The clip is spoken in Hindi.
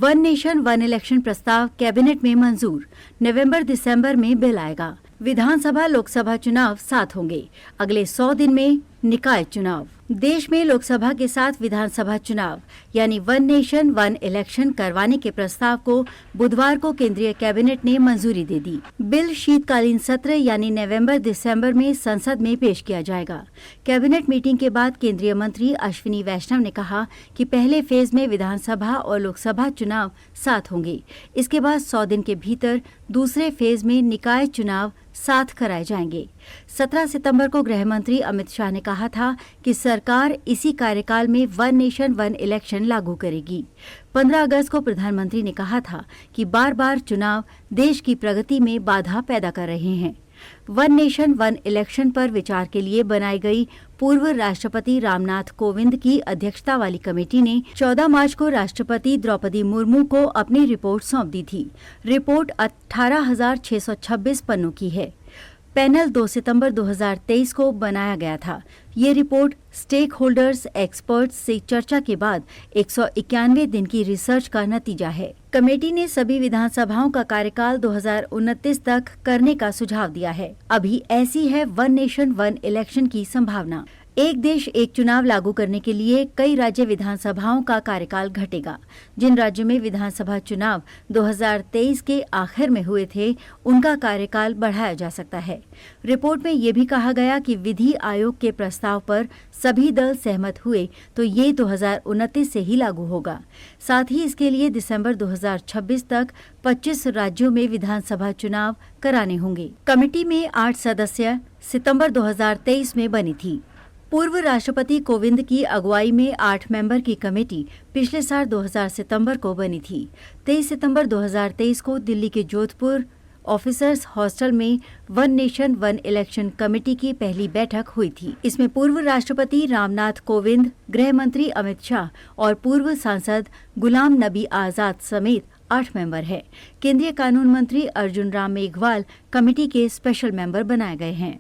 वन नेशन वन इलेक्शन प्रस्ताव कैबिनेट में मंजूर। नवंबर दिसंबर में बिल आएगा। विधानसभा लोकसभा चुनाव साथ होंगे। अगले 100 दिन में निकाय चुनाव। देश में लोकसभा के साथ विधानसभा चुनाव यानी वन नेशन वन इलेक्शन करवाने के प्रस्ताव को बुधवार को केंद्रीय कैबिनेट ने मंजूरी दे दी। बिल शीतकालीन सत्र यानी नवंबर दिसंबर में संसद में पेश किया जाएगा। कैबिनेट मीटिंग के बाद केंद्रीय मंत्री अश्विनी वैष्णव ने कहा कि पहले फेज में विधानसभा और लोकसभा चुनाव साथ होंगे। इसके बाद 100 दिन के भीतर दूसरे फेज में निकाय चुनाव साथ कराए जाएंगे। 17 सितंबर को गृह मंत्री अमित शाह ने कहा था कि सरकार इसी कार्यकाल में वन नेशन वन इलेक्शन लागू करेगी। 15 अगस्त को प्रधानमंत्री ने कहा था कि बार बार चुनाव देश की प्रगति में बाधा पैदा कर रहे हैं। वन नेशन वन इलेक्शन पर विचार के लिए बनाई गई पूर्व राष्ट्रपति रामनाथ कोविंद की अध्यक्षता वाली कमेटी ने 14 मार्च को राष्ट्रपति द्रौपदी मुर्मू को अपनी रिपोर्ट सौंप दी थी। रिपोर्ट 18,626 पन्नों की है। पैनल 2 सितंबर 2023 को बनाया गया था। ये रिपोर्ट स्टेक होल्डर्स एक्सपर्ट्स से चर्चा के बाद 191 दिन की रिसर्च का नतीजा है। कमेटी ने सभी विधानसभाओं का कार्यकाल 2029 तक करने का सुझाव दिया है। अभी ऐसी है वन नेशन वन इलेक्शन की संभावना। एक देश एक चुनाव लागू करने के लिए कई राज्य विधानसभाओं का कार्यकाल घटेगा। जिन राज्यों में विधानसभा चुनाव 2023 के आखिर में हुए थे, उनका कार्यकाल बढ़ाया जा सकता है। रिपोर्ट में ये भी कहा गया कि विधि आयोग के प्रस्ताव पर सभी दल सहमत हुए तो ये 2029 से ही लागू होगा। साथ ही इसके लिए दिसंबर 2026 तक 25 राज्यों में विधानसभा चुनाव कराने होंगे। कमेटी में 8 सदस्य सितंबर 2023 में बनी थी। पूर्व राष्ट्रपति कोविंद की अगुवाई में 8 मेंबर की कमेटी पिछले साल 2000 सितंबर को बनी थी। 23 सितंबर 2023 को दिल्ली के जोधपुर ऑफिसर्स हॉस्टल में one nation one election committee की पहली बैठक हुई थी। इसमें पूर्व राष्ट्रपति रामनाथ कोविंद, गृह मंत्री अमित शाह और पूर्व सांसद गुलाम नबी आजाद समेत 8 मेंबर हैं। केंद्रीय कानून मंत्री अर्जुन राम मेघवाल कमेटी के स्पेशल मेंबर बनाए गए हैं।